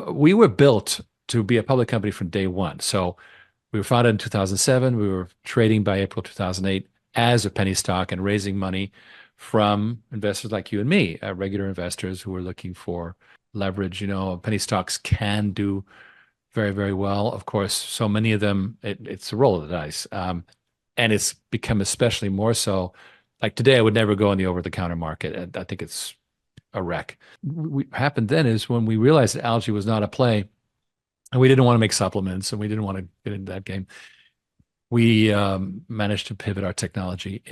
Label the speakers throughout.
Speaker 1: We were built to be a public company from day one. So we were founded in 2007. We were trading by April 2008 as a penny stock and raising money from investors like you and me, regular investors who were looking for leverage. Penny stocks can do very, very well. Of course, so many of them, it's a roll of the dice. And it's become especially more so. Like today, I would never go in the over-the-counter market. And I think it's a wreck. What happened then is when we realized that algae was not a play, and we didn't want to make supplements, and we didn't want to get into that game, we managed to pivot our technology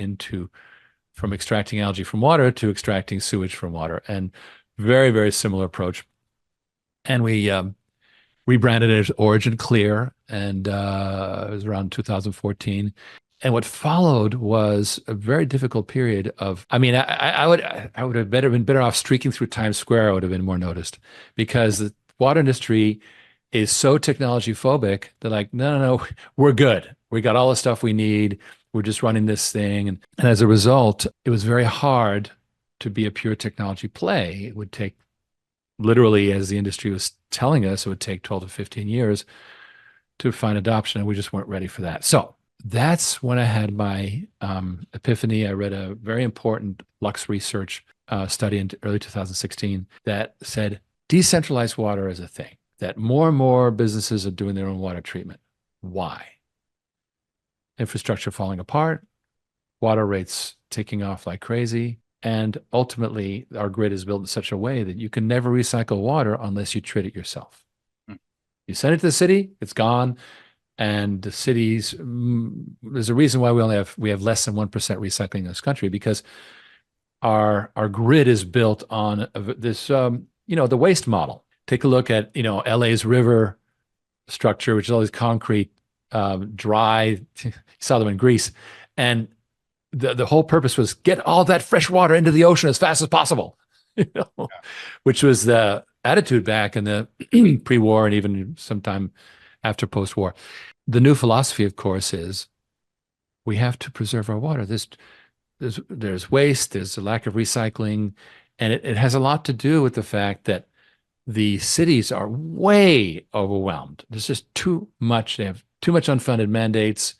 Speaker 1: from extracting algae from water to extracting sewage from water, and very, very similar approach. And we rebranded it as OriginClear, and it was around 2014. And what followed was a very difficult period of, I mean, I would have been better off streaking through Times Square. I would have been more noticed, because the water industry is so technology phobic. They're like, no, we're good. We got all the stuff we need. We're just running this thing. And as a result, it was very hard to be a pure technology play. It would take, literally, as the industry was telling us, it would take 12 to 15 years to find adoption. And we just weren't ready for that. So that's when I had my epiphany. I read a very important Lux Research study in early 2016 that said decentralized water is a thing, that more and more businesses are doing their own water treatment. Why? Infrastructure falling apart, water rates taking off like crazy, and ultimately our grid is built in such a way that you can never recycle water unless you treat it yourself. You send it to the city, it's gone. And the cities, there's a reason why we have less than 1% recycling in this country, because our grid is built on this, the waste model. Take a look at, LA's river structure, which is always concrete, dry. You saw them in Greece. And the whole purpose was get all that fresh water into the ocean as fast as possible, which was the attitude back in the pre-war and even sometime after post-war. The new philosophy, of course, is we have to preserve our water. There's waste, there's a lack of recycling, and it has a lot to do with the fact that the cities are way overwhelmed. There's just too much. They have too much unfunded mandates.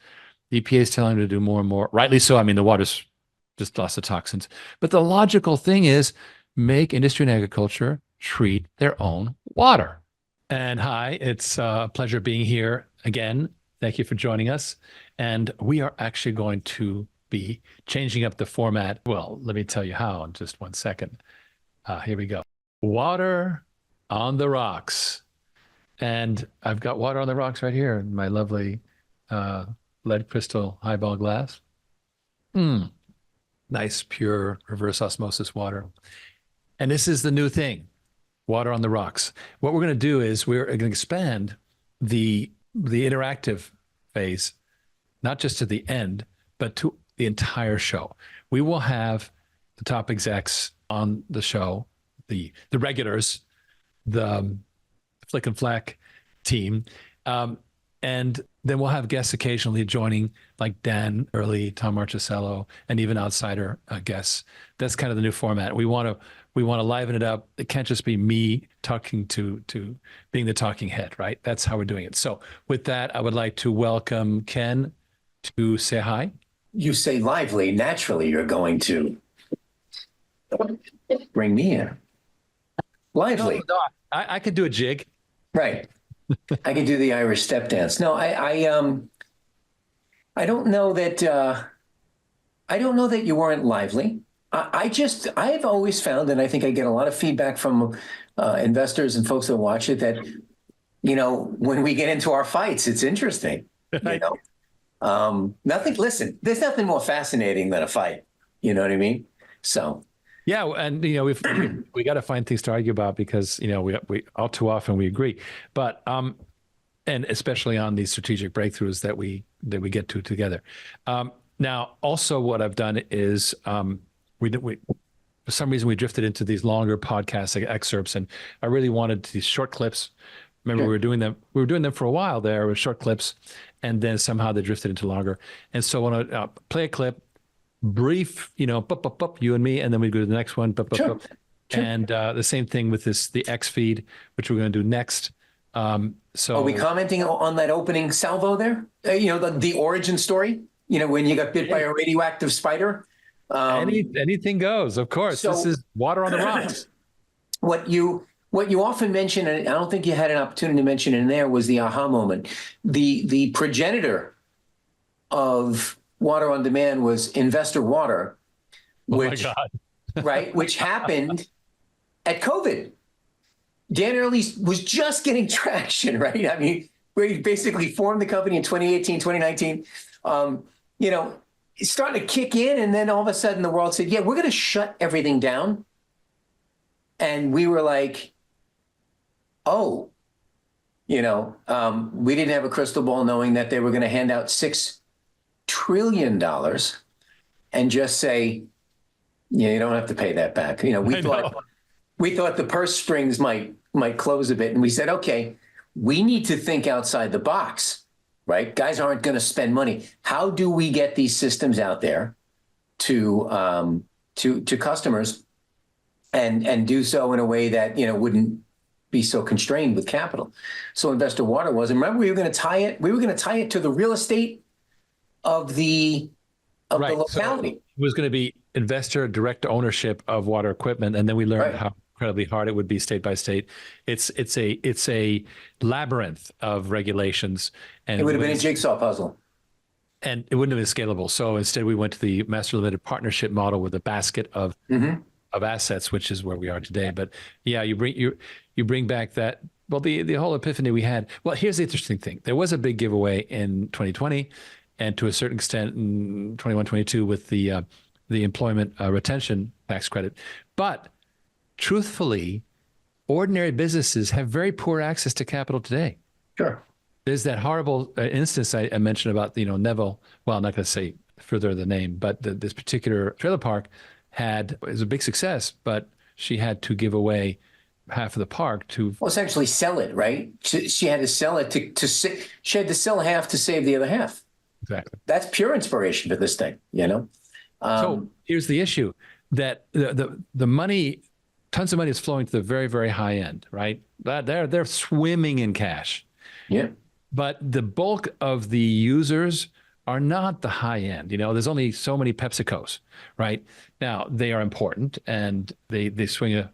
Speaker 1: The EPA is telling them to do more and more. Rightly so. I mean, the water's just lots of toxins. But the logical thing is make industry and agriculture treat their own water. And hi, it's a pleasure being here again. Thank you for joining us. And we are actually going to be changing up the format. Well, let me tell you how in just 1 second. Here we go. Water on the rocks. And I've got water on the rocks right here in my lovely lead crystal highball glass. Nice, pure reverse osmosis water. And this is the new thing. Water on the rocks. What we're going to do is we're going to expand the interactive phase, not just to the end, but to the entire show. We will have the top execs on the show, the regulars, the Flick and Flack team, and then we'll have guests occasionally joining, like Dan Early, Tom Marchesello, and even outsider guests. That's kind of the new format. We want to liven it up. It can't just be me talking to being the talking head, right? That's how we're doing it. So with that, I would like to welcome Ken to say hi.
Speaker 2: You say lively, naturally you're going to bring me in. Lively.
Speaker 1: No, I could do a jig.
Speaker 2: Right. I can do the Irish step dance. No, I don't know that you weren't lively. I've always found, and I think I get a lot of feedback from investors and folks that watch it, that, when we get into our fights, it's interesting. Listen, there's nothing more fascinating than a fight. You know what I mean? So.
Speaker 1: Yeah, and we got to find things to argue about, because we all too often we agree, but and especially on these strategic breakthroughs that we get to together. Now, also what I've done is we for some reason we drifted into these longer podcasts, like excerpts, and I really wanted these short clips. Remember, we were doing them for a while there with short clips, and then somehow they drifted into longer. And so when I play a clip, brief, you and me, and then we go to the next one.
Speaker 2: Sure. Sure.
Speaker 1: And the same thing with the X feed, which we're going to do next.
Speaker 2: Are we commenting on that opening salvo there? The origin story, when you got bit by a radioactive spider?
Speaker 1: Anything goes, of course.
Speaker 2: So,
Speaker 1: this is water on the rocks.
Speaker 2: What you often mention, and I don't think you had an opportunity to mention in there, was the aha moment. The progenitor of water on demand was Investor Water, which,
Speaker 1: oh my God.
Speaker 2: right, which happened at COVID. Dan Early was just getting traction, right? I mean, we basically formed the company in 2018, 2019. It's starting to kick in, and then all of a sudden the world said, yeah, we're going to shut everything down. And we were like, oh, we didn't have a crystal ball knowing that they were going to hand out $6 trillion and just say, yeah, you don't have to pay that back. We thought the purse strings might close a bit. And we said, okay, we need to think outside the box, right? Guys aren't going to spend money. How do we get these systems out there to customers and do so in a way that, wouldn't be so constrained with capital? So Investor Water was, and remember, we were going to tie it to the real estate of the locality.
Speaker 1: So it was going to be investor direct ownership of water equipment. And then we learned how incredibly hard it would be state by state. It's a labyrinth of regulations, and
Speaker 2: it would have been a jigsaw puzzle,
Speaker 1: and it wouldn't have been scalable. So instead, we went to the master limited partnership model with a basket of assets, which is where we are today. But yeah, you bring back that. Well, the whole epiphany we had. Well, here's the interesting thing: there was a big giveaway in 2020, and to a certain extent in 21, 22 with the employment retention tax credit, but truthfully, ordinary businesses have very poor access to capital today.
Speaker 2: Sure.
Speaker 1: There's that horrible instance I mentioned about, Neville. Well, I'm not going to say further the name, but this particular trailer park it was a big success, but she had to give away half of the park to
Speaker 2: essentially sell it, right? She had to sell it she had to sell half to save the other half.
Speaker 1: Exactly.
Speaker 2: That's pure inspiration for this thing,
Speaker 1: So here's the issue: that the money. Tons of money is flowing to the very, very high end, right? They're swimming in cash.
Speaker 2: Yeah.
Speaker 1: But the bulk of the users are not the high end. There's only so many PepsiCos, right? Now, they are important and they swing a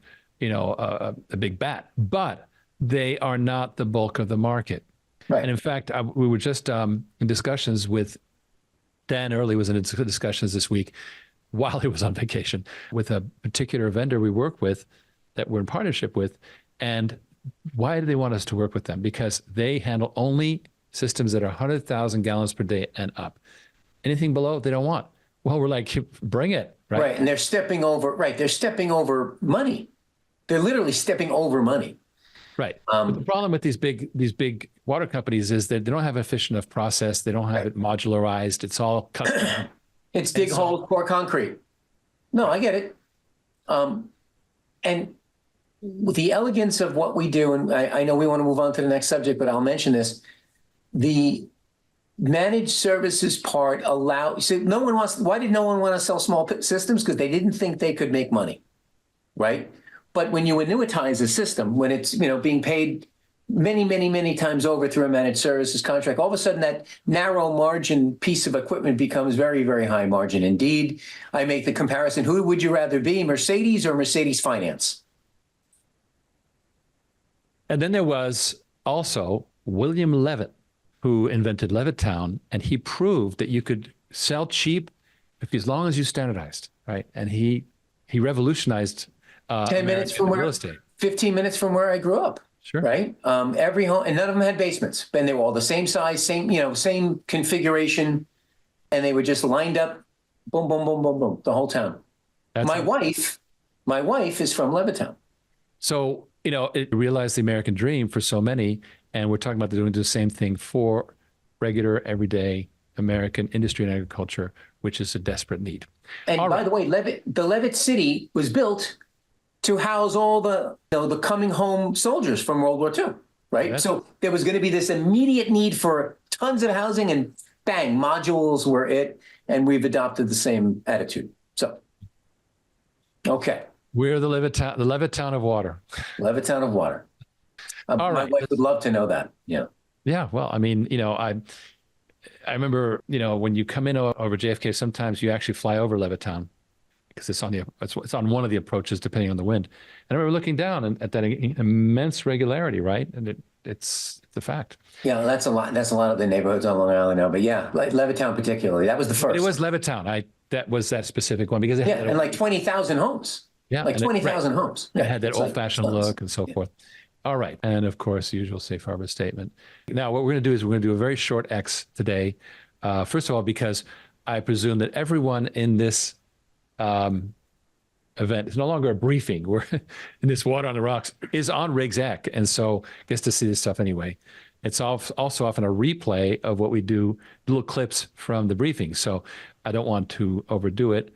Speaker 1: big bat, but they are not the bulk of the market.
Speaker 2: Right.
Speaker 1: And in fact, we were just in discussions with Dan Early was in discussions this week while he was on vacation with a particular vendor we work with that we're in partnership with. And why do they want us to work with them? Because they handle only systems that are 100,000 gallons per day and up. Anything below, they don't want. Well, we're like, bring it.
Speaker 2: Right. And they're stepping over money. They're literally stepping over money.
Speaker 1: Right. But the problem with these big water companies is that they don't have efficient enough process. They don't have it modularized. It's all custom.
Speaker 2: It's dig holes, pour concrete. No, I get it. And with the elegance of what we do, and I know we want to move on to the next subject, but I'll mention this. The managed services part why did no one want to sell small systems? Because they didn't think they could make money, right? But when you annuitize a system, when it's being paid many, many, many times over through a managed services contract, all of a sudden that narrow margin piece of equipment becomes very, very high margin indeed. I make the comparison: who would you rather be, Mercedes or Mercedes Finance?
Speaker 1: And then there was also William Levitt, who invented Levittown, and he proved that you could sell cheap as long as you standardized, right? And he revolutionized
Speaker 2: 10 minutes from
Speaker 1: real estate.
Speaker 2: 15 minutes from where I grew up.
Speaker 1: Sure.
Speaker 2: Right. Every home, and none of them had basements, and they were all the same size, same configuration, and they were just lined up, boom, boom, boom, boom, boom, the whole town. My wife is from Levittown.
Speaker 1: So, it realized the American dream for so many, and we're talking about doing the same thing for regular, everyday American industry and agriculture, which is a desperate need.
Speaker 2: And by the way, the Levitt City was built to house all the coming home soldiers from World War II, right? Yes. So there was going to be this immediate need for tons of housing, and bang, modules were it, and we've adopted the same attitude. So, okay.
Speaker 1: We're the Levittown of water.
Speaker 2: Levittown of water.
Speaker 1: All
Speaker 2: My
Speaker 1: right.
Speaker 2: wife would love to know that. Yeah.
Speaker 1: Yeah. Well, I mean, I remember, when you come in over JFK, sometimes you actually fly over Levittown because it's on one of the approaches depending on the wind. And I remember looking down at that immense regularity, right? And it's the fact.
Speaker 2: Yeah, that's a lot. That's a lot of the neighborhoods on Long Island now. But yeah, like Levittown particularly, that was the
Speaker 1: But it
Speaker 2: first.
Speaker 1: was Levittown. That was that specific one because it
Speaker 2: Yeah,
Speaker 1: had
Speaker 2: and like 20,000 homes.
Speaker 1: yeah,
Speaker 2: Like
Speaker 1: and it, right.
Speaker 2: 20,000 homes.
Speaker 1: It
Speaker 2: Yeah,
Speaker 1: had that
Speaker 2: it's like,
Speaker 1: old-fashioned
Speaker 2: it's nuts.
Speaker 1: look and so forth. All right. And of course, the usual safe harbor statement. Now, what we're going to do is we're going to do a very short X today. First of all, because I presume that everyone in this event is no longer a briefing. We're in this Water on the Rocks is on Riggs Ec, and so gets to see this stuff anyway. It's also often a replay of what we do, little clips from the briefing. So I don't want to overdo it.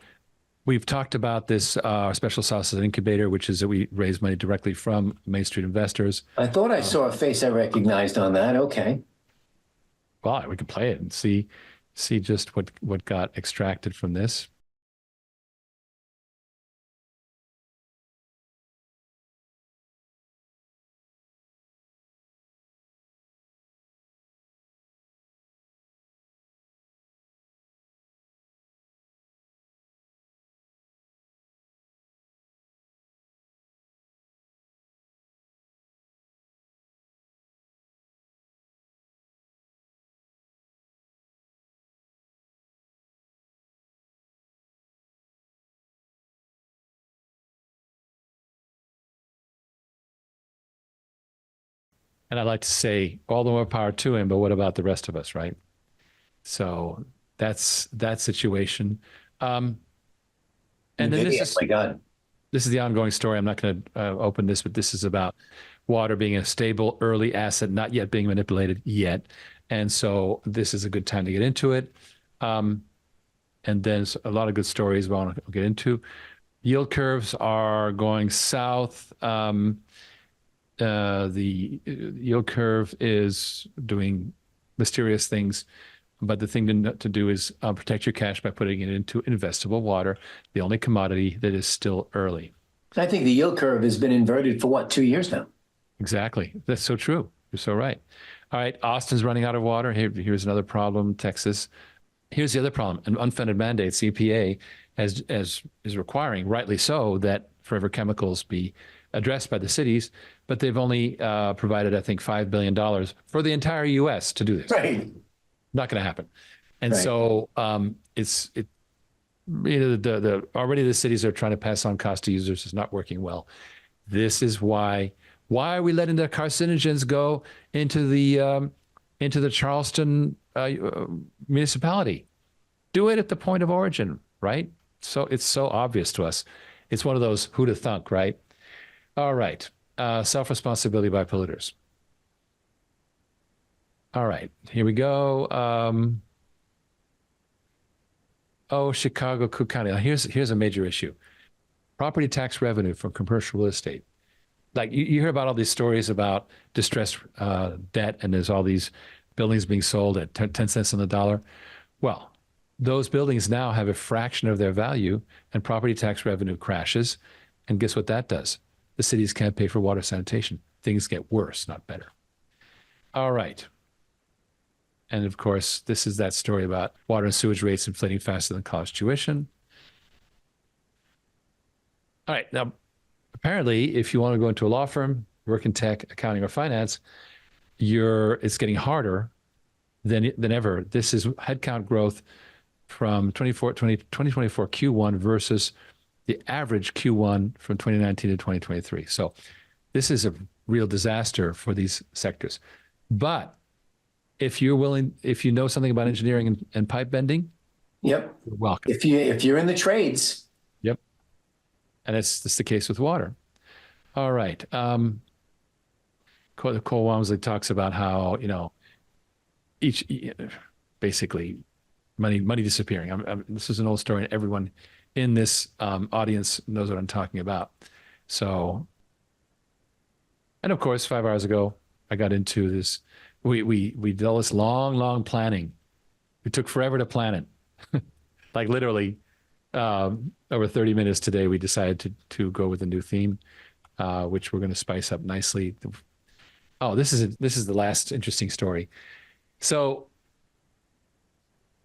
Speaker 1: We've talked about this special sauces incubator, which is that we raise money directly from Main Street investors.
Speaker 2: I thought I saw a face I recognized on that. Okay.
Speaker 1: Well, we could play it and see just what got extracted from this. And I like to say all the more power to him, but what about the rest of us, right? So that's that situation. And then
Speaker 2: My God.
Speaker 1: this is the ongoing story. I'm not going to open this, but this is about water being a stable early asset, not yet being manipulated yet. And so this is a good time to get into it. And then a lot of good stories we'll get into. Yield curves are going south. The yield curve is doing mysterious things, but the thing to do is protect your cash by putting it into investable water, the only commodity that is still early.
Speaker 2: I think the yield curve has been inverted for what, 2 years now?
Speaker 1: Exactly. That's so true. You're so right. All right. Austin's running out of water. Here's another problem. Texas. Here's the other problem. An unfunded mandate, EPA, is requiring, rightly so, that forever chemicals be addressed by the cities, but they've only provided, I think, $5 billion for the entire U.S. to do this.
Speaker 2: Right.
Speaker 1: Not going to happen. And
Speaker 2: Right.
Speaker 1: so already the cities are trying to pass on cost to users. It's not working well. This is why are we letting the carcinogens go into the Charleston municipality? Do it at the point of origin, right? So it's so obvious to us. It's one of those who'da thunk, right? All right. Self-responsibility by polluters. All right, here we go. Chicago, Cook County. Now, here's a major issue. Property tax revenue from commercial real estate. Like you hear about all these stories about distressed debt, and there's all these buildings being sold at 10 cents on the dollar. Well, those buildings now have a fraction of their value, and property tax revenue crashes. And guess what that does? The cities can't pay for water sanitation. Things get worse, not better. All right. And of course, this is that story about water and sewage rates inflating faster than college tuition. All right. Now, apparently, if you want to go into a law firm, work in tech, accounting, or finance, it's getting harder than ever. This is headcount growth from 2024 Q1 versus the average Q1 from 2019 to 2023. So this is a real disaster for these sectors. But if you know something about engineering and pipe bending,
Speaker 2: yep,
Speaker 1: you're welcome.
Speaker 2: If you're in the trades,
Speaker 1: yep, and it's the case with water. All right, Cole Walmsley talks about how basically money disappearing. This is an old story, and everyone in this audience knows what I'm talking about. So, and of course, 5 hours ago, I got into this. We did all this long planning. It took forever to plan it. Like literally, over 30 minutes today, we decided to go with a new theme, which we're going to spice up nicely. Oh, this is the last interesting story. So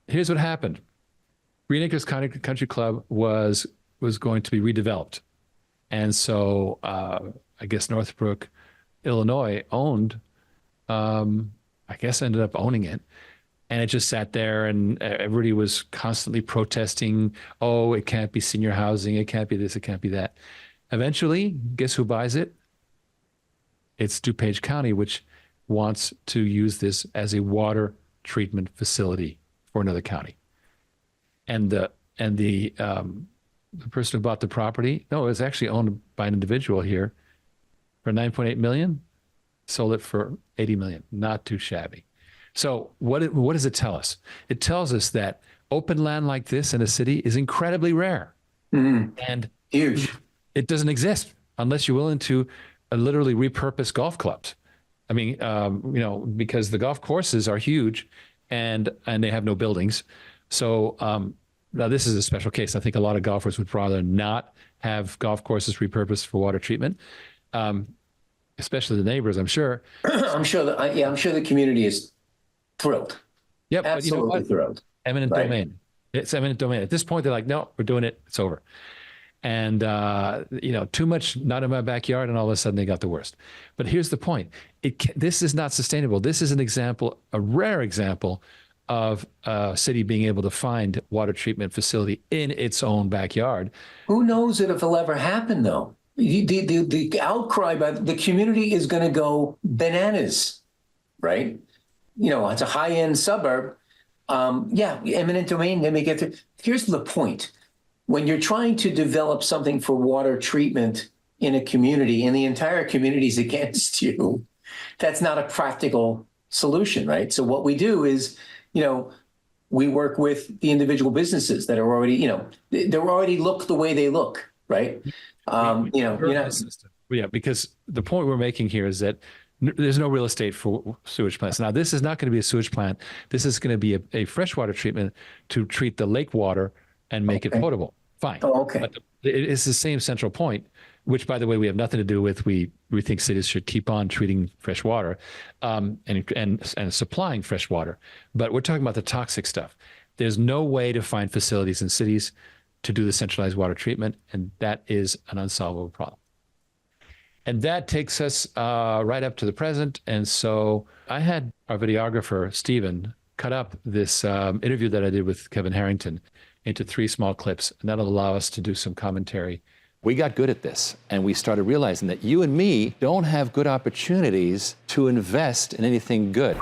Speaker 1: here's what happened. Green Acres Country Club was going to be redeveloped. And so I guess Northbrook, Illinois owned, I guess ended up owning it. And it just sat there and everybody was constantly protesting, oh, it can't be senior housing, it can't be this, it can't be that. Eventually, guess who buys it? It's DuPage County, which wants to use this as a water treatment facility for another county. And the person who bought the property, no, it was actually owned by an individual here for 9.8 million, sold it for 80 million. Not too shabby. So what does it tell us? It tells us that open land like this in a city is incredibly rare. And
Speaker 2: huge.
Speaker 1: It doesn't exist unless you're willing to literally repurpose golf clubs. I mean, because the golf courses are huge and they have no buildings. So now this is a special case. I think a lot of golfers would rather not have golf courses repurposed for water treatment, especially the neighbors, I'm sure.
Speaker 2: I'm sure the community is thrilled.
Speaker 1: Yep,
Speaker 2: absolutely,
Speaker 1: but you know what?
Speaker 2: thrilled.
Speaker 1: Eminent domain. It's eminent domain. At this point, they're like, no, we're doing it. It's over. And too much not in my backyard, and all of a sudden they got the worst. But here's the point: this is not sustainable. This is an example, a rare example, of a city being able to find water treatment facility in its own backyard.
Speaker 2: Who knows if it'll ever happen, though? The outcry by the community is going to go bananas, right? It's a high-end suburb. Eminent domain, let me get through. Here's the point. When you're trying to develop something for water treatment in a community and the entire community is against you, that's not a practical solution, right? So what we do is, we work with the individual businesses that are already, they already look the way they look, right?
Speaker 1: Yeah, because the point we're making here is that there's no real estate for sewage plants. Now, this is not going to be a sewage plant. This is going to be a freshwater treatment to treat the lake water and make it potable. Fine.
Speaker 2: Oh, okay.
Speaker 1: But it's the same central point, which, by the way, we have nothing to do with. We think cities should keep on treating fresh water and supplying fresh water. But we're talking about the toxic stuff. There's no way to find facilities in cities to do the centralized water treatment, and that is an unsolvable problem. And that takes us right up to the present. And so I had our videographer, Stephen, cut up this interview that I did with Kevin Harrington into 3 small clips, and that'll allow us to do some commentary. We got good at this, and we started realizing that you and me don't have good opportunities to invest in anything good.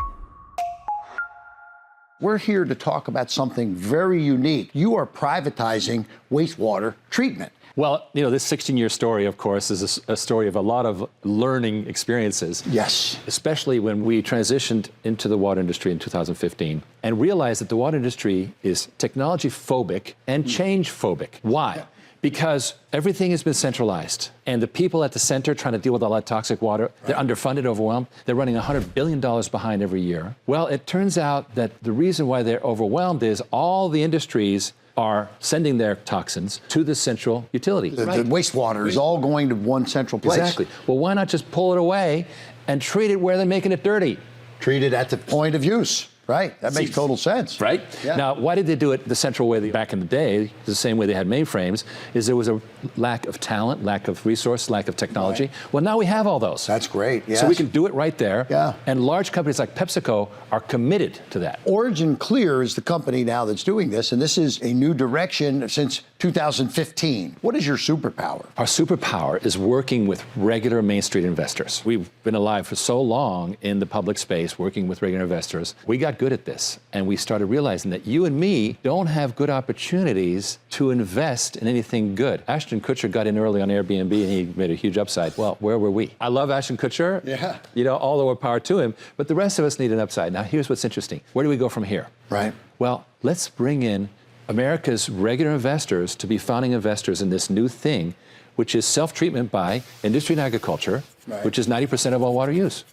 Speaker 3: We're here to talk about something very unique. You are privatizing wastewater treatment.
Speaker 1: Well, this 16-year story, of course, is a story of a lot of learning experiences.
Speaker 3: Yes.
Speaker 1: Especially when we transitioned into the water industry in 2015 and realized that the water industry is technology phobic and change phobic. Why? Yeah. Because everything has been centralized, and the people at the center trying to deal with all that toxic water, they're underfunded, overwhelmed. They're running $100 billion behind every year. Well, it turns out that the reason why they're overwhelmed is all the industries are sending their toxins to the central utility.
Speaker 3: The wastewater is all going to one central place.
Speaker 1: Exactly. Well, why not just pull it away and treat it where they're making it dirty?
Speaker 3: Treat it at the point of use. Right, that makes total sense.
Speaker 1: Right?
Speaker 3: Yeah.
Speaker 1: Now, why did they do it the central way back in the day, the same way they had mainframes, is there was a lack of talent, lack of resource, lack of technology. Right. Well, now we have all those.
Speaker 3: That's great, yes.
Speaker 1: So we can do it right there.
Speaker 3: Yeah.
Speaker 1: And large companies like PepsiCo are committed to that.
Speaker 3: OriginClear is the company now that's doing this, and this is a new direction since 2015. What is your superpower?
Speaker 1: Our superpower is working with regular Main Street investors. We've been alive for so long in the public space, working with regular investors. We got good at this, and we started realizing that you and me don't have good opportunities to invest in anything good. Ashton Kutcher got in early on Airbnb, and he made a huge upside. Well, where were we? I love Ashton Kutcher.
Speaker 3: Yeah.
Speaker 1: All the more power to him, but the rest of us need an upside. Now, here's what's interesting. Where do we go from here?
Speaker 3: Right.
Speaker 1: Well, let's bring in America's regular investors to be founding investors in this new thing, which is self-treatment by industry and agriculture, which is 90% of all water use.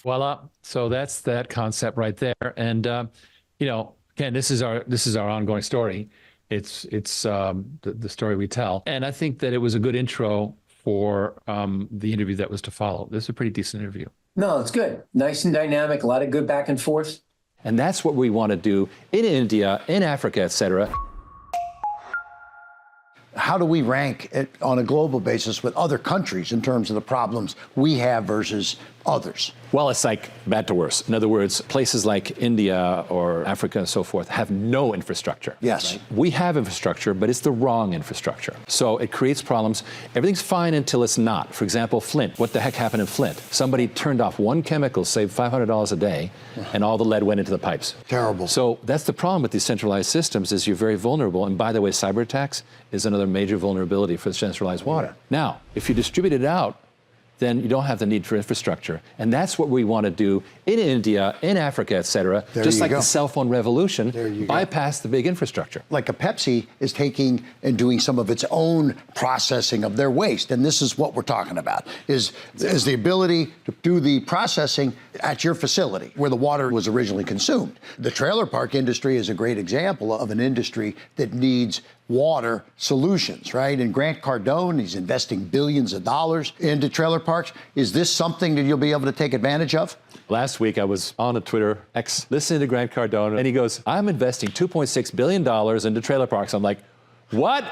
Speaker 1: Voila. So that's that concept right there. And, Ken, this is our ongoing story. the story we tell. And I think that it was a good intro for the interview that was to follow. This is a pretty decent interview.
Speaker 2: No, it's good. Nice and dynamic. A lot of good back and forth.
Speaker 1: And that's what we want to do in India, in Africa, et cetera.
Speaker 3: How do we rank it on a global basis with other countries in terms of the problems we have versus others?
Speaker 1: Well, it's like bad to worse. In other words, places like India or Africa and so forth have no infrastructure.
Speaker 3: Yes.
Speaker 1: Right? We have infrastructure, but it's the wrong infrastructure. So it creates problems. Everything's fine until it's not. For example, Flint. What the heck happened in Flint? Somebody turned off one chemical, saved $500 a day, and all the lead went into the pipes.
Speaker 3: Terrible.
Speaker 1: So that's the problem with these centralized systems is you're very vulnerable. And by the way, cyber attacks is another major vulnerability for centralized water. Now, if you distribute it out, then you don't have the need for infrastructure. And that's what we want to do in India, in Africa, et cetera, just like the cell phone revolution, bypass the big infrastructure.
Speaker 3: Like a Pepsi is taking and doing some of its own processing of their waste. And this is what we're talking about, is the ability to do the processing at your facility where the water was originally consumed. The trailer park industry is a great example of an industry that needs water solutions, right? And Grant Cardone, he's investing billions of dollars into trailer parks. Is this something that you'll be able to take advantage of?
Speaker 1: Last week, I was on a Twitter X listening to Grant Cardone, and he goes, I'm investing $2.6 billion into trailer parks. I'm like, what?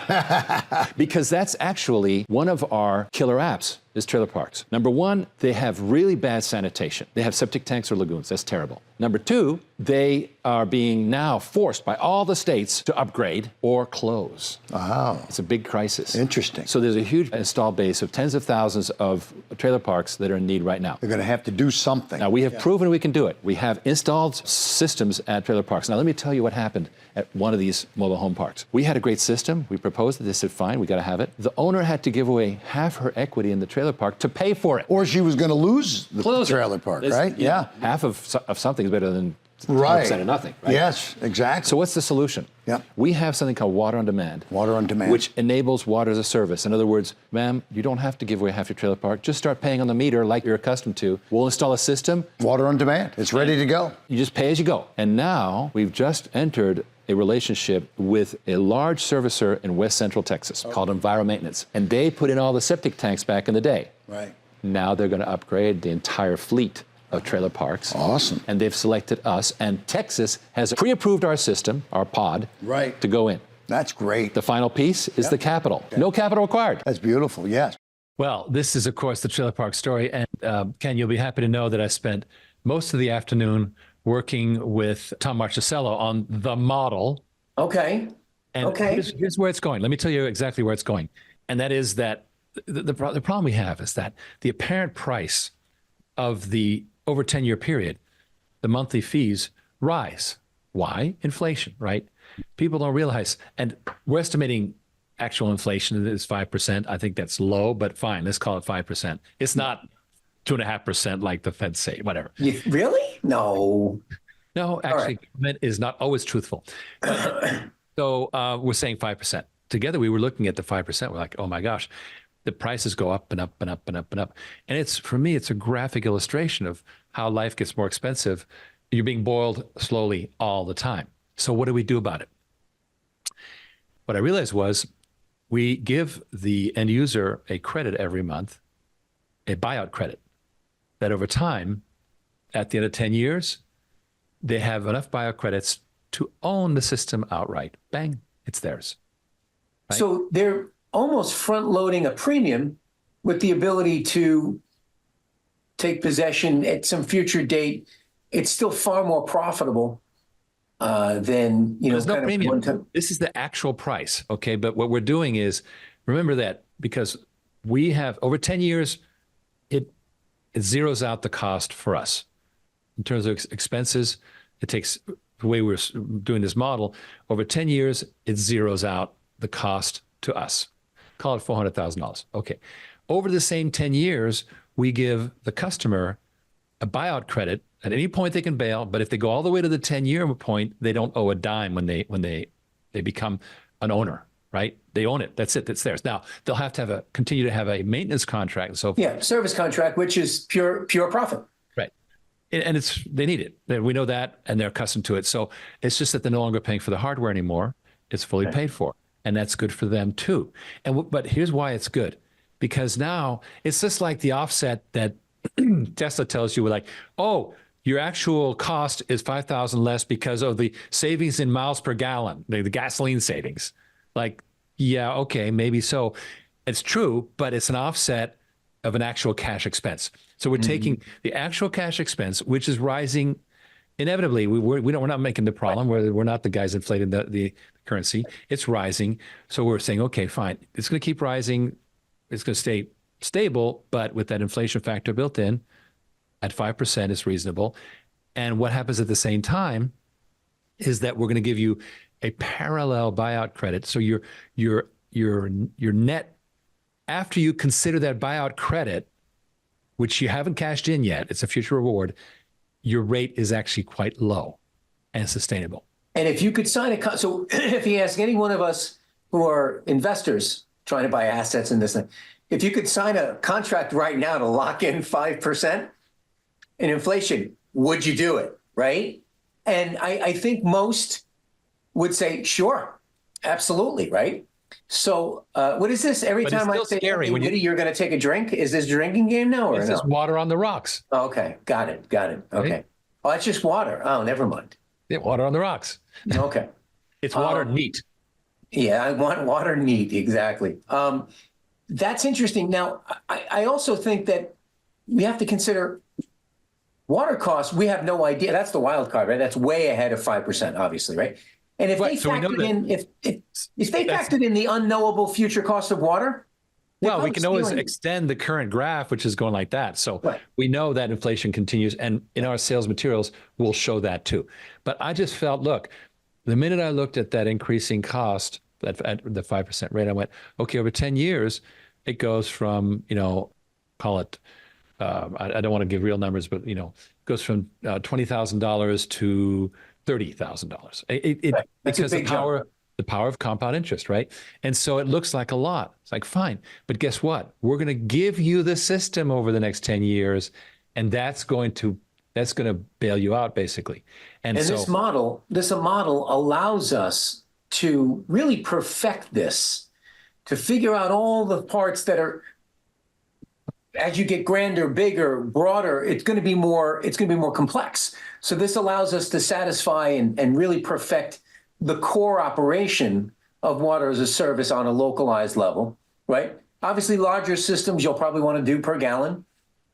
Speaker 1: Because that's actually one of our killer apps is trailer parks. Number one, they have really bad sanitation. They have septic tanks or lagoons. That's terrible. Number two, they are being now forced by all the states to upgrade or close.
Speaker 3: Wow.
Speaker 1: It's a big crisis.
Speaker 3: Interesting.
Speaker 1: So there's a huge installed base of tens of thousands of trailer parks that are in need right now.
Speaker 3: They're going to have to do something.
Speaker 1: Now, we have proven we can do it. We have installed systems at trailer parks. Now, let me tell you what happened at one of these mobile home parks. We had a great system. We proposed it. They said, fine, we got to have it. The owner had to give away half her equity in the trailer park to pay for it.
Speaker 3: Or she was going to lose the trailer park, right? Yeah.
Speaker 1: Half of something is better than
Speaker 3: 100%
Speaker 1: of nothing, right?
Speaker 3: Yes, exactly.
Speaker 1: So what's the solution?
Speaker 3: Yeah.
Speaker 1: We have something called water on demand.
Speaker 3: Water on demand.
Speaker 1: Which enables water as a service. In other words, ma'am, you don't have to give away half your trailer park. Just start paying on the meter like you're accustomed to. We'll install a system.
Speaker 3: Water on demand. It's ready to go.
Speaker 1: You just pay as you go. And now we've just entered a relationship with a large servicer in West Central Texas called Enviromaintenance. And they put in all the septic tanks back in the day.
Speaker 3: Right.
Speaker 1: Now they're going to upgrade the entire fleet of trailer parks.
Speaker 3: Awesome.
Speaker 1: And they've selected us, and Texas has pre-approved our system, our pod, to go in.
Speaker 3: That's great.
Speaker 1: The final piece is the capital. Okay. No capital required.
Speaker 3: That's beautiful, yes.
Speaker 1: Well, this is, of course, the trailer park story. And Ken, you'll be happy to know that I spent most of the afternoon working with Tom Marchesello on the model.
Speaker 2: Okay.
Speaker 1: And here's where it's going. Let me tell you exactly where it's going. And that is that the problem we have is that the apparent price of the over 10-year period, the monthly fees rise. Why? Inflation, right? People don't realize, and we're estimating actual inflation is 5%. I think that's low, but fine, let's call it 5%. It's not 2.5% like the Fed say, whatever.
Speaker 2: Really? No.
Speaker 1: No, actually, government is not always truthful. So we're saying 5%. Together, we were looking at the 5%. We're like, oh my gosh, the prices go up and up and up and up and up. And it's, for me, it's a graphic illustration of how life gets more expensive. You're being boiled slowly all the time. So what do we do about it? What I realized was we give the end user a credit every month, a buyout credit, that over time, at the end of 10 years, they have enough buyout credits to own the system outright. Bang, it's theirs. Right?
Speaker 2: So they're almost front-loading a premium with the ability to take possession at some future date. It's still far more profitable than,
Speaker 1: There's no premium. This is the actual price, okay? But what we're doing is, remember that because we have, over 10 years, it zeroes out the cost for us. In terms of expenses, it takes, the way we're doing this model, over 10 years, it zeroes out the cost to us. Call it $400,000. Okay. Over the same 10 years, we give the customer a buyout credit. At any point they can bail, but if they go all the way to the 10-year point, they don't owe a dime when they become an owner, right? They own it. That's it. That's theirs. Now, they'll have to continue to have a maintenance contract and so forth.
Speaker 2: Yeah, service contract, which is pure profit.
Speaker 1: Right. And they need it. We know that, and they're accustomed to it. So it's just that they're no longer paying for the hardware anymore. It's fully paid for, and that's good for them too. But here's why it's good, because now it's just like the offset that Tesla tells you, like, oh, your actual cost is 5,000 less because of the savings in miles per gallon, the gasoline savings. Like, yeah, okay, maybe so. It's true, but it's an offset of an actual cash expense. So we're taking the actual cash expense, which is rising inevitably. We're not making the problem. We're not the guys inflating the currency. It's rising. So we're saying, okay, fine. It's going to keep rising. It's going to stay stable, but with that inflation factor built in, at 5% is reasonable. And what happens at the same time is that we're going to give you a parallel buyout credit. So your net, after you consider that buyout credit, which you haven't cashed in yet, it's a future reward, your rate is actually quite low and sustainable.
Speaker 2: And if you could sign so if you ask any one of us who are investors trying to buy assets in this thing, if you could sign a contract right now to lock in 5% in inflation, would you do it, right? And I think most would say, sure, absolutely, right? So what is this? Every time I say,
Speaker 1: scary when
Speaker 2: you're going to take a drink, is this a drinking game now or no?
Speaker 1: This is water on the rocks.
Speaker 2: Oh, okay, got it. Okay.
Speaker 1: Right?
Speaker 2: Oh, it's just water. Oh, never mind.
Speaker 1: Yeah, water on the rocks.
Speaker 2: Okay.
Speaker 1: It's water neat.
Speaker 2: Yeah, I want water neat, exactly. That's interesting. Now, I also think that we have to consider water costs. We have no idea. That's the wild card, right? That's way ahead of 5%, obviously, right? And if they factored in the unknowable future cost of water,
Speaker 1: well, we can always extend the current graph, which is going like that. So we know that inflation continues, and in our sales materials, we'll show that too. But I just felt, look, the minute I looked at that increasing cost at the 5% rate, I went, okay, over 10 years, it goes from, call it, I don't want to give real numbers, but, goes from $20,000 to $30,000. Because the power of compound interest, right? And so it looks like a lot. It's like, fine. But guess what? We're going to give you the system over the next 10 years, and that's going to bail you out, basically. And so
Speaker 2: this model allows us to really perfect this, to figure out all the parts that are, as you get grander, bigger, broader, it's going to be more complex. So this allows us to satisfy and really perfect the core operation of water as a service on a localized level, right? Obviously, larger systems you'll probably want to do per gallon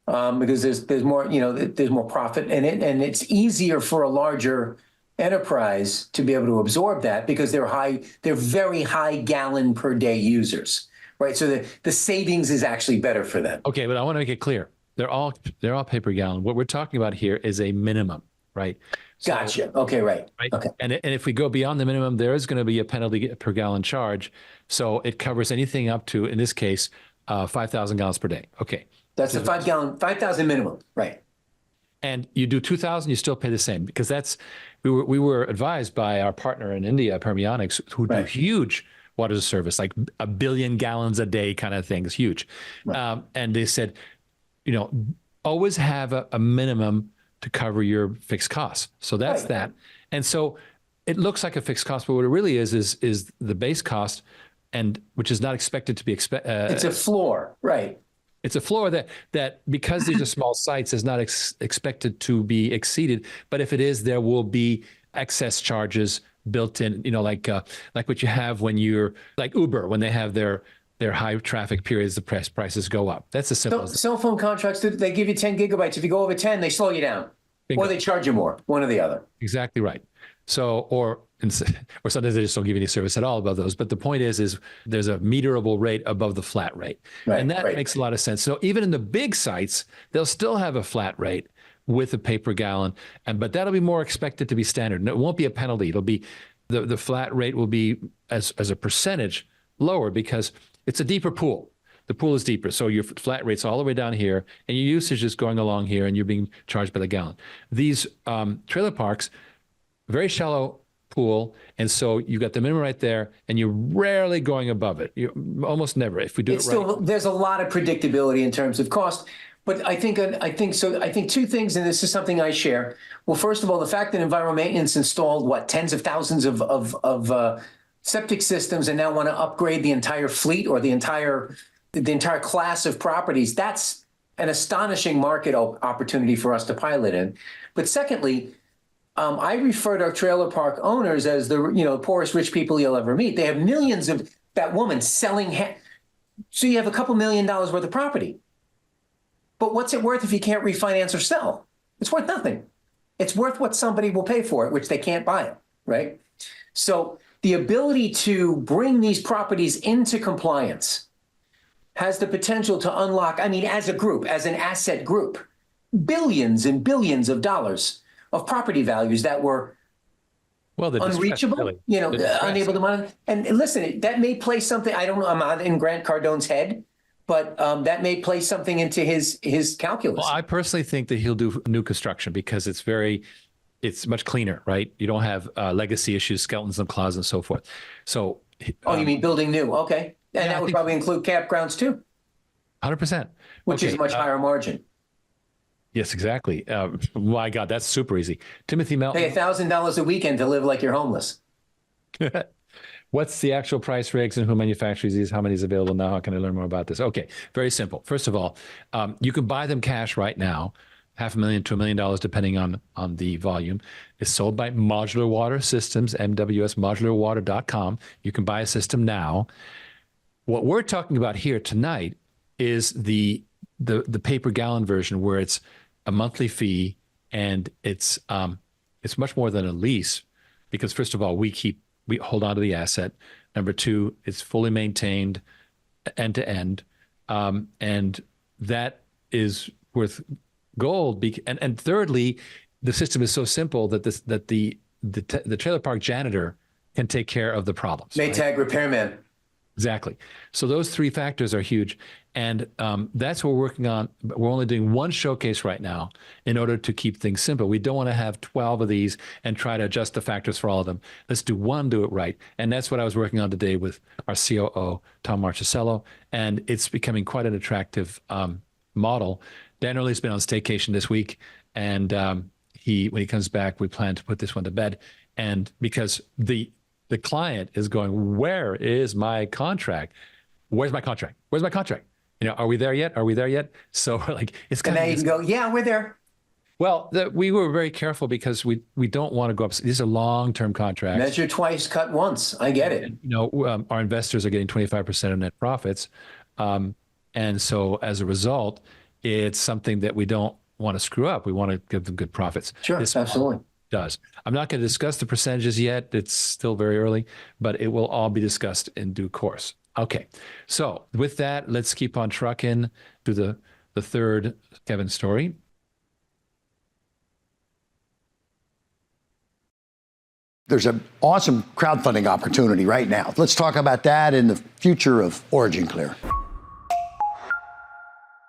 Speaker 2: because there's more, there's more profit in it, and it's easier for a larger enterprise to be able to absorb that because they're very high gallon per day users. Right, so the savings is actually better for them.
Speaker 1: Okay, but I want to make it clear: they're all pay per gallon. What we're talking about here is a minimum, right?
Speaker 2: So, gotcha. Okay, right. Okay.
Speaker 1: And if we go beyond the minimum, there is going to be a penalty per gallon charge. So it covers anything up to, in this case, 5,000 gallons per day. Okay.
Speaker 2: That's the 5,000 minimum, right?
Speaker 1: And you do 2,000, you still pay the same because we were advised by our partner in India, Permionics, who do huge water as a service, like 1 billion gallons a day kind of thing. It's huge. Right. And they said, always have a minimum to cover your fixed costs. So that's that. And so it looks like a fixed cost, but what it really is the base cost, and which is not expected to be
Speaker 2: it's a floor, right?
Speaker 1: It's a floor that because these are small sites is not expected to be exceeded. But if it is, there will be excess charges built in, like what you have when you're like Uber, when they have their high traffic periods, the prices go up. That's as simple as
Speaker 2: cell phone contracts. They give you 10 gigabytes. If you go over 10, they slow you down. Bingo. Or they charge you more, one or the other.
Speaker 1: Exactly right. So, or sometimes they just don't give you any service at all above those. But the point is there's a meterable rate above the flat rate. Right, and that makes a lot of sense. So even in the big sites, they'll still have a flat rate with a pay per gallon, but that'll be more expected to be standard. And it won't be a penalty. It'll be the flat rate will be as a percentage lower because it's a deeper pool. The pool is deeper, so your flat rate's all the way down here, and your usage is going along here, and you're being charged by the gallon. These trailer parks, very shallow pool, and so you got the minimum right there, and you're rarely going above it. You almost never. If we do it right,
Speaker 2: there's a lot of predictability in terms of cost. But I think two things, and this is something I share. Well, first of all, the fact that Enviromaintenance installed tens of thousands of septic systems and now want to upgrade the entire fleet or the entire class of properties, that's an astonishing market opportunity for us to pilot in. But secondly, I refer to our trailer park owners as the poorest rich people you'll ever meet. They have millions of that woman selling. So you have a couple $1 million worth of property. But what's it worth if you can't refinance or sell? It's worth nothing. It's worth what somebody will pay for it, which they can't buy it, right? So the ability to bring these properties into compliance has the potential to unlock, as a group, as an asset group, billions and billions of dollars of property values that were unreachable, unable to monitor. And listen, that may play something, I don't know, I'm not in Grant Cardone's head, but that may play something into his calculus.
Speaker 1: Well, I personally think that he'll do new construction because it's much cleaner, right? You don't have legacy issues, skeletons in closets and so forth. So,
Speaker 2: you mean building new? Okay. And that would probably include campgrounds too.
Speaker 1: 100%.
Speaker 2: Which is much higher margin.
Speaker 1: Yes, exactly. My God, that's super easy. Timothy Melton.
Speaker 2: Pay $1,000 a weekend to live like you're homeless.
Speaker 1: What's the actual price, Riggs, and who manufactures these? How many is available now? How can I learn more about this? Okay, very simple. First of all, you can buy them cash right now, $500,000 to $1 million, depending on the volume. It's sold by Modular Water Systems, MWSmodularwater.com. You can buy a system now. What we're talking about here tonight is the pay-per gallon version, where it's a monthly fee, and it's much more than a lease, because first of all, we hold on to the asset. Number two, it's fully maintained end to end, and that is worth gold. And thirdly, the system is so simple that the trailer park janitor can take care of the problems.
Speaker 2: Maytag repairman.
Speaker 1: Exactly. So those three factors are huge. And that's what we're working on. We're only doing one showcase right now in order to keep things simple. We don't want to have 12 of these and try to adjust the factors for all of them. Let's do one, do it right. And that's what I was working on today with our COO, Tom Marchesello. And it's becoming quite an attractive model. Dan Early's been on staycation this week. And when he comes back, we plan to put this one to bed. And because the client is going, where is my contract? Where's my contract? Where's my contract? Are we there yet? Are we there yet? So it's kind
Speaker 2: of. And now you can go, yeah, we're there.
Speaker 1: Well, we were very careful because we don't want to go up. These are long-term contracts.
Speaker 2: Measure twice, cut once. I get it.
Speaker 1: Our investors are getting 25% of net profits. And so as a result, it's something that we don't want to screw up. We want to give them good profits.
Speaker 2: Sure, absolutely.
Speaker 1: Does. I'm not going to discuss the percentages yet. It's still very early, but it will all be discussed in due course. Okay. So with that, let's keep on trucking to the third Kevin story.
Speaker 3: There's an awesome crowdfunding opportunity right now. Let's talk about that and the future of OriginClear.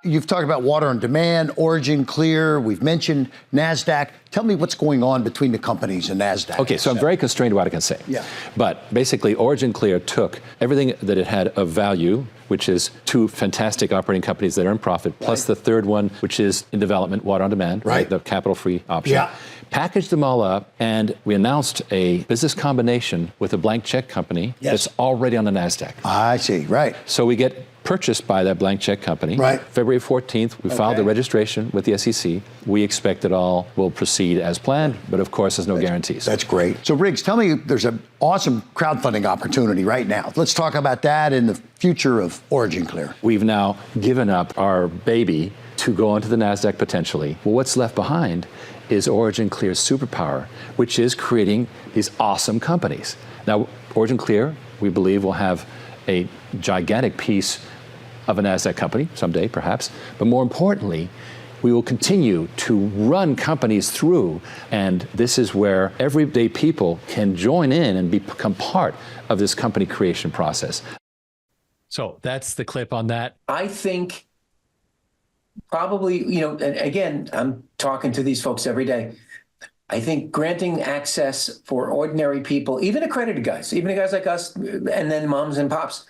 Speaker 3: You've talked about water on demand, OriginClear. We've mentioned NASDAQ. Tell me what's going on between the companies and NASDAQ.
Speaker 4: Okay, so I'm very constrained to what I can say.
Speaker 3: Yeah.
Speaker 4: But basically, OriginClear took everything that it had of value, which is two fantastic operating companies that are in profit, plus the third one, which is in development, water on demand, right? The capital-free option.
Speaker 3: Yeah.
Speaker 4: Packaged them all up, and we announced a business combination with a blank check company that's already on the NASDAQ.
Speaker 3: I see, right.
Speaker 4: So we get purchased by that blank check company.
Speaker 3: Right.
Speaker 4: February 14th, we filed the registration with the SEC. We expect it all will proceed as planned, but of course, there's no guarantees.
Speaker 3: That's great. So Riggs, tell me, there's an awesome crowdfunding opportunity right now. Let's talk about that and the future of OriginClear.
Speaker 4: We've now given up our baby to go onto the NASDAQ potentially. Well, what's left behind is OriginClear's superpower, which is creating these awesome companies. Now, OriginClear, we believe, will have a gigantic piece of a NASDAQ company someday, perhaps. But more importantly, we will continue to run companies through, and this is where everyday people can join in and become part of this company creation process.
Speaker 1: So that's the clip on that.
Speaker 2: I think probably, and again, I'm talking to these folks every day. I think granting access for ordinary people, even accredited guys, even guys like us, and then moms and pops,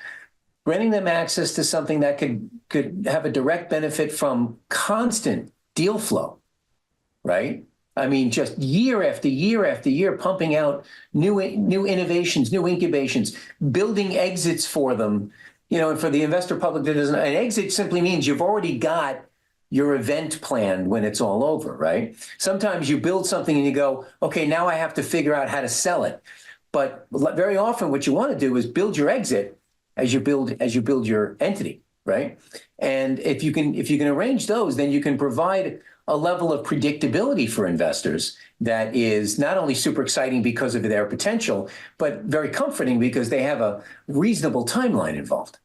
Speaker 2: granting them access to something that could have a direct benefit from constant deal flow, right? I mean, just year after year after year, pumping out new innovations, new incubations, building exits for them. And for the investor public that doesn't, an exit simply means you've already got your event planned when it's all over, right? Sometimes you build something and you go, okay, now I have to figure out how to sell it. But very often what you want to do is build your exit as you build your entity, right? And if you can arrange those, then you can provide a level of predictability for investors that is not only super exciting because of their potential, but very comforting because they have a reasonable timeline involved.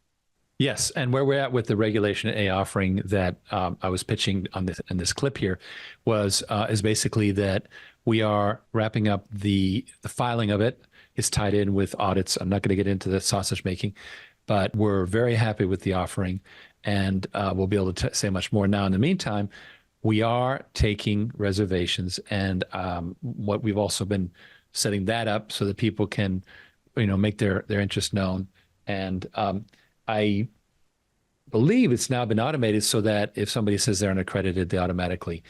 Speaker 1: Yes, and where we're at with the Regulation A offering that I was pitching on this clip here is basically that we are wrapping up the filing of it. It's tied in with audits. I'm not going to get into the sausage making, but we're very happy with the offering, and we'll be able to say much more. Now, in the meantime, we are taking reservations, and what we've also been setting that up so that people can, make their interest known. And I believe it's now been automated so that if somebody says they're unaccredited, they automatically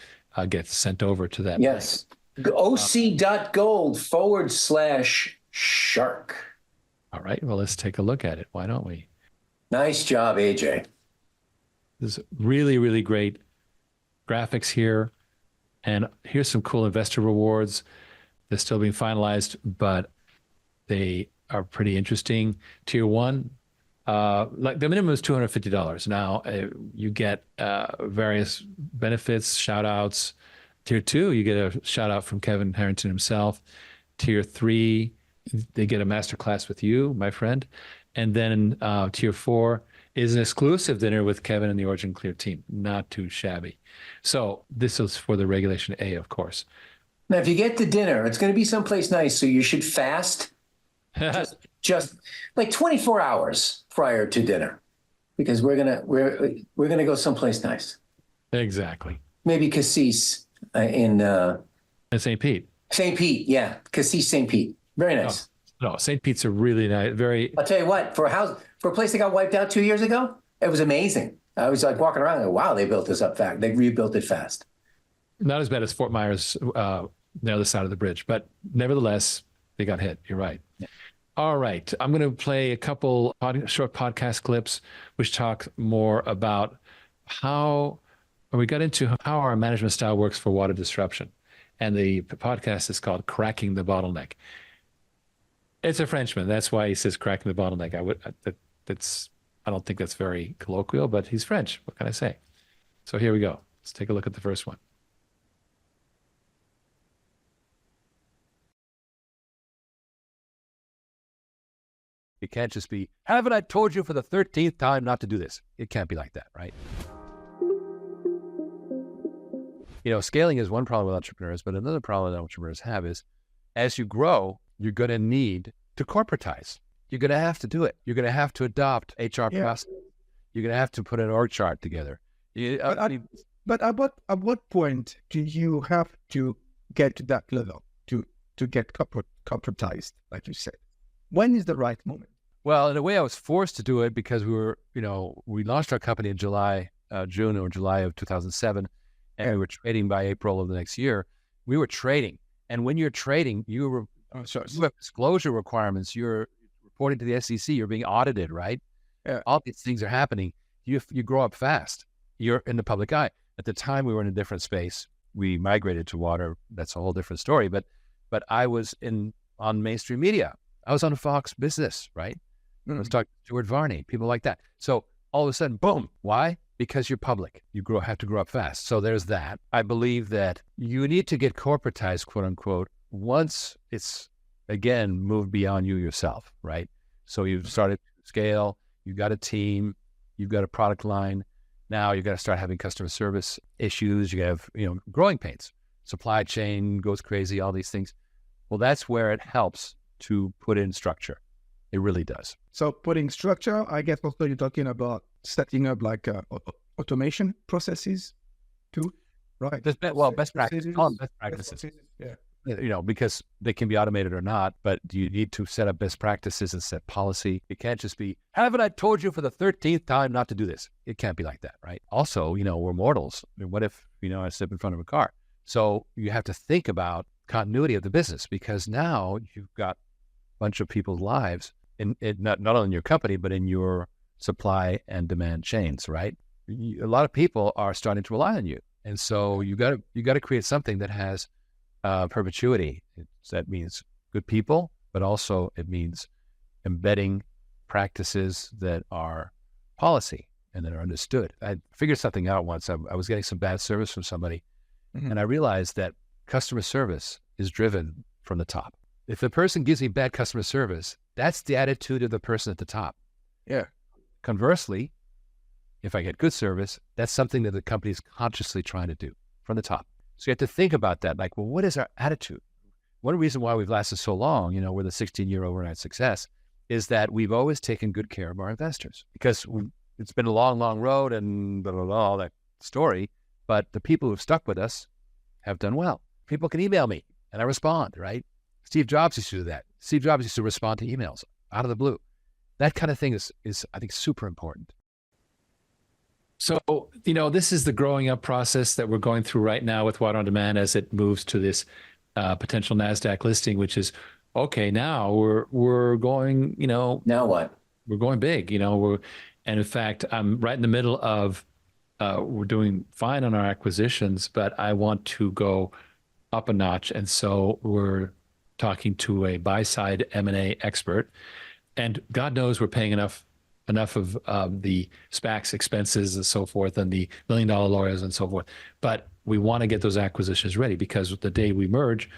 Speaker 1: get sent over to that.
Speaker 2: Yes. oc.gold/shark.
Speaker 1: All right. Well, let's take a look at it. Why don't we?
Speaker 2: Nice job, AJ.
Speaker 1: There's really, really great graphics here. And here's some cool investor rewards. They're still being finalized, but they are pretty interesting. Tier 1, like the minimum is $250. Now you get various benefits, shout outs. Tier 2, you get a shout out from Kevin Harrington himself. Tier 3, they get a masterclass with you, my friend. And then Tier 4 is an exclusive dinner with Kevin and the OriginClear team. Not too shabby. So this is for the Regulation A, of course.
Speaker 2: Now, if you get to dinner, it's going to be someplace nice, so you should fast just like 24 hours prior to dinner, because we're gonna go someplace nice.
Speaker 1: Exactly.
Speaker 2: Maybe Cassis in
Speaker 1: St. Pete.
Speaker 2: St. Pete, yeah, Cassis St. Pete, very nice.
Speaker 1: No, St. Pete's a really nice, very.
Speaker 2: I'll tell you what, for a place that got wiped out 2 years ago, it was amazing. I was like walking around and wow, they built this up fast. They rebuilt it fast.
Speaker 1: Not as bad as Fort Myers, the other side of the bridge, but nevertheless, they got hit. You're right. Yeah. All right. I'm going to play a couple short podcast clips which talk more about we got into how our management style works for water disruption. And the podcast is called Cracking the Bottleneck. It's a Frenchman. That's why he says cracking the bottleneck. I don't think that's very colloquial, but he's French. What can I say? So here we go. Let's take a look at the first one.
Speaker 4: It can't just be, haven't I told you for the 13th time not to do this? It can't be like that, right? Scaling is one problem with entrepreneurs, but another problem that entrepreneurs have is as you grow, you're going to need to corporatize. You're going to have to do it. You're going to have to adopt HR process. You're going to have to put an org chart together.
Speaker 5: But at what point do you have to get to that level to get corporatized, like you said? When is the right moment?
Speaker 4: Well, in a way, I was forced to do it because we launched our company in July of 2007, and we were trading by April of the next year. We were trading. And when you're trading, you have disclosure requirements. You're reporting to the SEC. You're being audited, right?
Speaker 5: Yeah.
Speaker 4: All these things are happening. You grow up fast. You're in the public eye. At the time, we were in a different space. We migrated to water. That's a whole different story. But I was on mainstream media. I was on Fox Business, right? I was talking to Stuart Varney, people like that. So all of a sudden, boom. Why? Because you're public. You have to grow up fast. So there's that. I believe that you need to get corporatized, quote unquote, once it's, again, moved beyond you yourself, right? So you've started to scale, you've got a team, you've got a product line. Now you've got to start having customer service issues. You have, growing pains. Supply chain goes crazy, all these things. Well, that's where it helps to put in structure. It really does.
Speaker 5: So putting structure, I guess also you're talking about setting up like automation processes too, right?
Speaker 4: Best practice. Call them best practices.
Speaker 5: Yeah.
Speaker 4: Because they can be automated or not, but you need to set up best practices and set policy. It can't just be, haven't I told you for the 13th time not to do this? It can't be like that, right? Also, we're mortals. I mean, what if, I step in front of a car? So you have to think about continuity of the business, because now you've got a bunch of people's lives in not only in your company, but in your supply and demand chains, right? A lot of people are starting to rely on you. And so you got to create something that has perpetuity. That means good people, but also it means embedding practices that are policy and that are understood. I figured something out once. I was getting some bad service from somebody, and I realized that customer service is driven from the top. If the person gives me bad customer service, that's the attitude of the person at the top.
Speaker 5: Yeah.
Speaker 4: Conversely, if I get good service, that's something that the company is consciously trying to do from the top. So you have to think about that. Like, well, what is our attitude? One reason why we've lasted so long, we're the 16-year overnight success, is that we've always taken good care of our investors, because it's been a long, long road and blah, blah, blah, all that story. But the people who've stuck with us have done well. People can email me and I respond, right? Steve Jobs used to do that. Steve Jobs used to respond to emails out of the blue. That kind of thing is I think, super important.
Speaker 1: So, this is the growing up process that we're going through right now with Water on Demand as it moves to this potential NASDAQ listing, which is, okay, now we're going,
Speaker 2: Now what?
Speaker 1: we're going big, and in fact, I'm right in the middle of, we're doing fine on our acquisitions, but I want to go up a notch. And so we're talking to a buy-side M&A expert, and God knows we're paying enough of the SPACs expenses and so forth, and the $1 million lawyers and so forth. But we want to get those acquisitions ready, because the day we merge,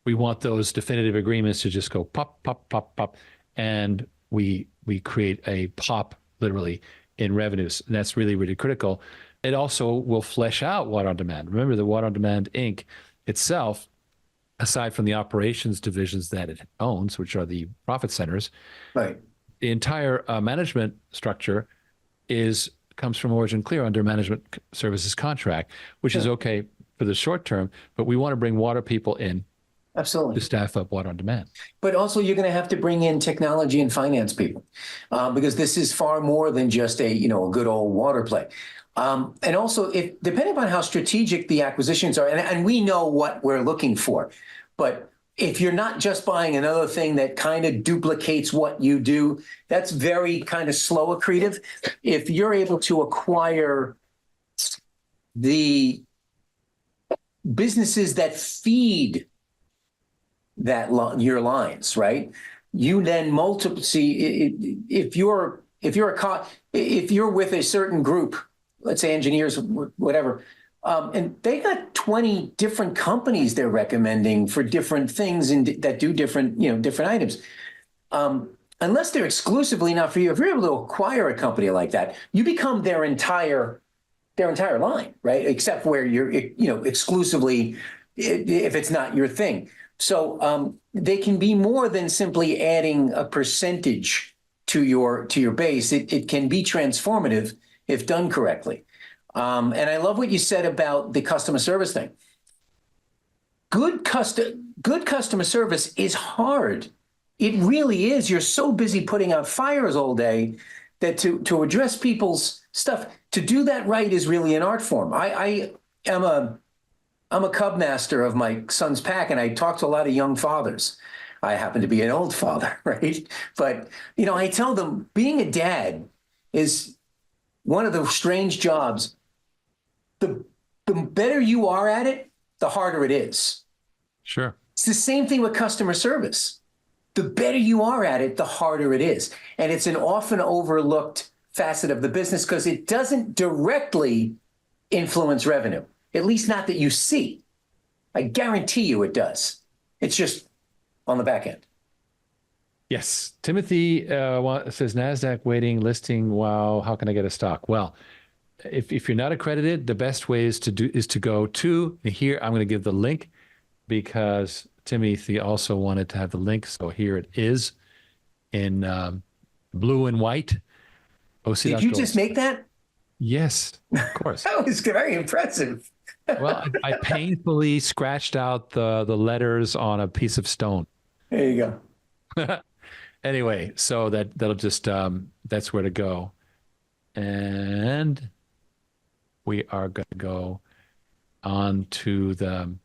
Speaker 1: we want those definitive agreements to just go pop, pop, pop, pop, and we create a pop, literally, in revenues. And that's really, really critical. It also will flesh out Water on Demand. Remember, the Water on Demand Inc. itself, aside from the operations divisions that it owns, which are the profit centers,
Speaker 2: Right.
Speaker 1: the entire management structure comes from OriginClear under management services contract, which is okay for the short term, but we want to bring water people in
Speaker 2: Absolutely.
Speaker 1: to staff up Water on Demand.
Speaker 2: But also, you're going to have to bring in technology and finance people, because this is far more than just a good old water play. And also, depending upon how strategic the acquisitions are, and we know what we're looking for, but if you're not just buying another thing that kind of duplicates what you do, that's very kind of slow accretive. If you're able to acquire the businesses that feed your lines, right? You then multiply. See, if you're with a certain group, let's say engineers, whatever, and they got 20 different companies they're recommending for different things and that do different items. Unless they're exclusively not for you, if you're able to acquire a company like that, you become their entire line, right? Except where you're, exclusively, if it's not your thing. So they can be more than simply adding a percentage to your base. It can be transformative if done correctly. And I love what you said about the customer service thing. Good customer service is hard. It really is. You're so busy putting out fires all day that to address people's stuff, to do that right is really an art form. I'm a cub master of my son's pack, and I talk to a lot of young fathers. I happen to be an old father, right? But, I tell them being a dad is one of the strange jobs. The better you are at it, the harder it is.
Speaker 1: Sure.
Speaker 2: It's the same thing with customer service. The better you are at it, the harder it is. And it's an often overlooked facet of the business because it doesn't directly influence revenue, at least not that you see. I guarantee you it does. It's just on the back end.
Speaker 1: Yes. Timothy says, NASDAQ waiting, listing, wow, how can I get a stock? Well, if you're not accredited, the best way is to go to here. I'm going to give the link because Timothy also wanted to have the link. So here it is in blue and white.
Speaker 2: Did you just make that?
Speaker 1: Yes, of course.
Speaker 2: That was very impressive.
Speaker 1: Well, I painfully scratched out the letters on a piece of stone.
Speaker 2: There you go.
Speaker 1: Anyway, so that'll just that's where to go. And we are going to go on to the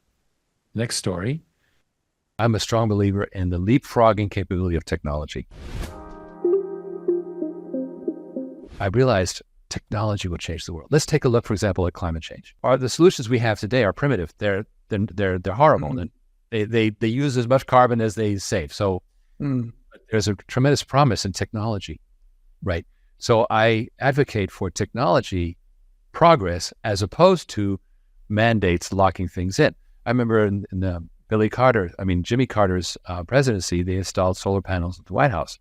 Speaker 1: next story.
Speaker 4: I'm a strong believer in the leapfrogging capability of technology. I realized technology will change the world. Let's take a look, for example, at climate change. The solutions we have today are primitive. They're horrible. Mm-hmm. They use as much carbon as they save. So there's a tremendous promise in technology, right? So I advocate for technology progress as opposed to mandates locking things in. I remember in Jimmy Carter's presidency, they installed solar panels at the White House.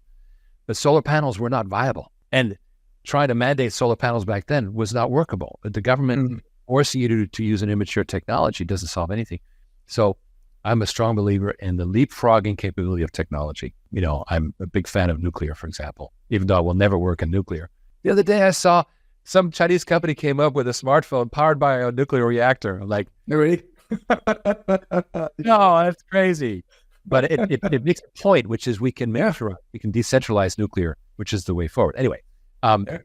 Speaker 4: But solar panels were not viable. And trying to mandate solar panels back then was not workable. But the government forcing you to use an immature technology doesn't solve anything. So I'm a strong believer in the leapfrogging capability of technology. You know, I'm a big fan of nuclear, for example, even though I will never work in nuclear. The other day I saw some Chinese company came up with a smartphone powered by a nuclear reactor. I'm like, really? No, that's crazy. But it makes a point, which is we can decentralize nuclear, which is the way forward. Anyway,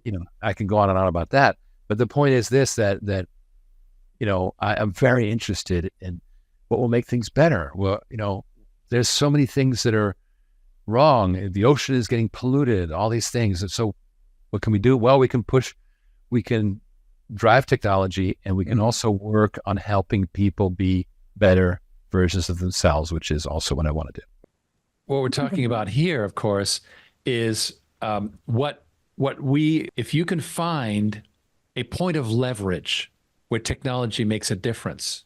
Speaker 4: you know, I can go on and on about that. But the point is this, that you know, I'm very interested in what will make things better. Well, you know, there's so many things that are wrong. The ocean is getting polluted, all these things. And so what can we do? Well, we can drive technology, and we can also work on helping people be better versions of themselves, which is also what I want to do.
Speaker 1: What we're talking about here, of course, is if you can find a point of leverage where technology makes a difference,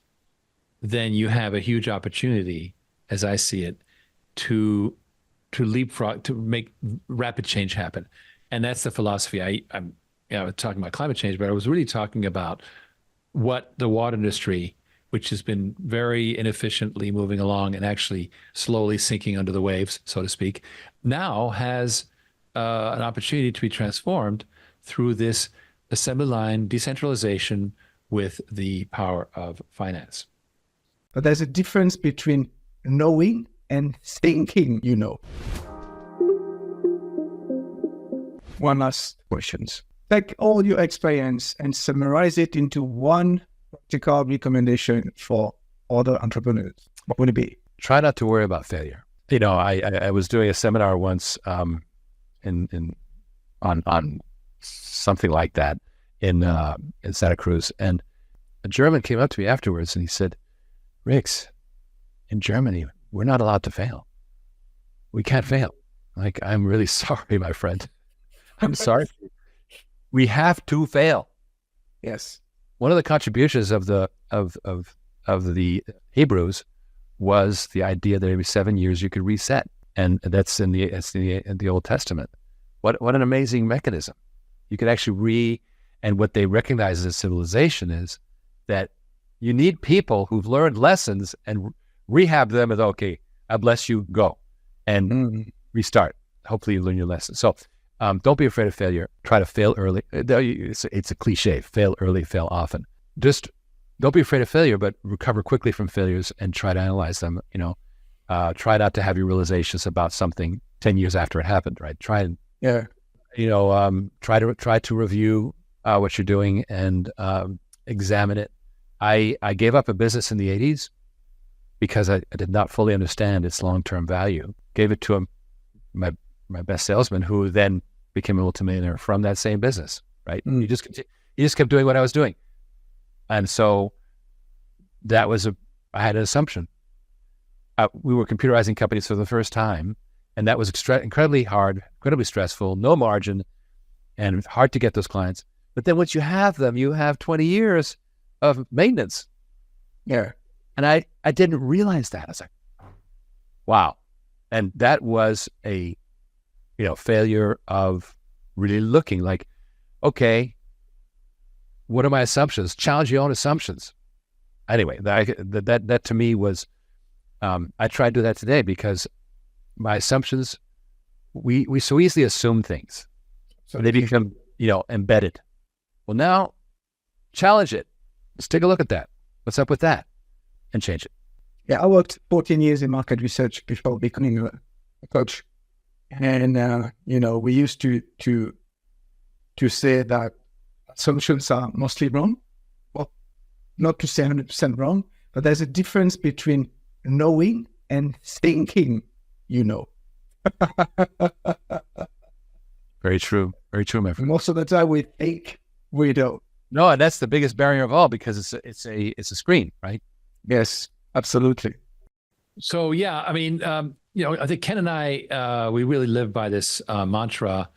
Speaker 1: then you have a huge opportunity, as I see it, to leapfrog, to make rapid change happen. And that's the philosophy. I'm talking about climate change, but I was really talking about what the water industry, which has been very inefficiently moving along and actually slowly sinking under the waves, so to speak, now has an opportunity to be transformed through this assembly line decentralization with the power of finance.
Speaker 5: But there's a difference between knowing and thinking, you know. One last question. Take all your experience and summarize it into one practical recommendation for other entrepreneurs. What would it be?
Speaker 4: Try not to worry about failure. You know, I was doing a seminar once on something like that in Santa Cruz, and a German came up to me afterwards and he said, "Riggs, in Germany, we're not allowed to fail. We can't fail." Like, I'm really sorry, my friend. I'm sorry. We have to fail.
Speaker 5: Yes.
Speaker 4: One of the contributions of the Hebrews was the idea that every 7 years you could reset, and that's in the Old Testament. What an amazing mechanism! You could actually and what they recognize as a civilization is that you need people who've learned lessons and rehab them as, okay, I bless you, go and restart. Hopefully you learn your lesson. So don't be afraid of failure. Try to fail early. It's a cliche, fail early, fail often. Just don't be afraid of failure, but recover quickly from failures and try to analyze them. You know, try not to have your realizations about something 10 years after it happened, right? Try to review what you're doing and examine it. I gave up a business in the 80s because I did not fully understand its long-term value. Gave it to my best salesman, who then became a multimillionaire from that same business, right? He just kept doing what I was doing. And so that was I had an assumption. We were computerizing companies for the first time, and that was incredibly hard, incredibly stressful, no margin, and hard to get those clients. But then once you have them, you have 20 years of maintenance.
Speaker 5: Yeah.
Speaker 4: And I didn't realize that. I was like, wow. And that was a failure of really looking like, okay, what are my assumptions? Challenge your own assumptions. Anyway, that to me was, I try to do that today because my assumptions, we so easily assume things. So they become, embedded. Well, now challenge it. Let's take a look at that. What's up with that? And change it.
Speaker 5: Yeah, I worked 14 years in market research before becoming a coach. And, we used to say that assumptions are mostly wrong. Well, not to say 100% wrong, but there's a difference between knowing and thinking, you know.
Speaker 4: Very true. Very true, my friend.
Speaker 5: Most of the time we think we don't.
Speaker 4: No, and that's the biggest barrier of all, because it's a screen, right?
Speaker 5: Yes, absolutely.
Speaker 1: So yeah, I mean, I think Ken and I, we really live by this mantra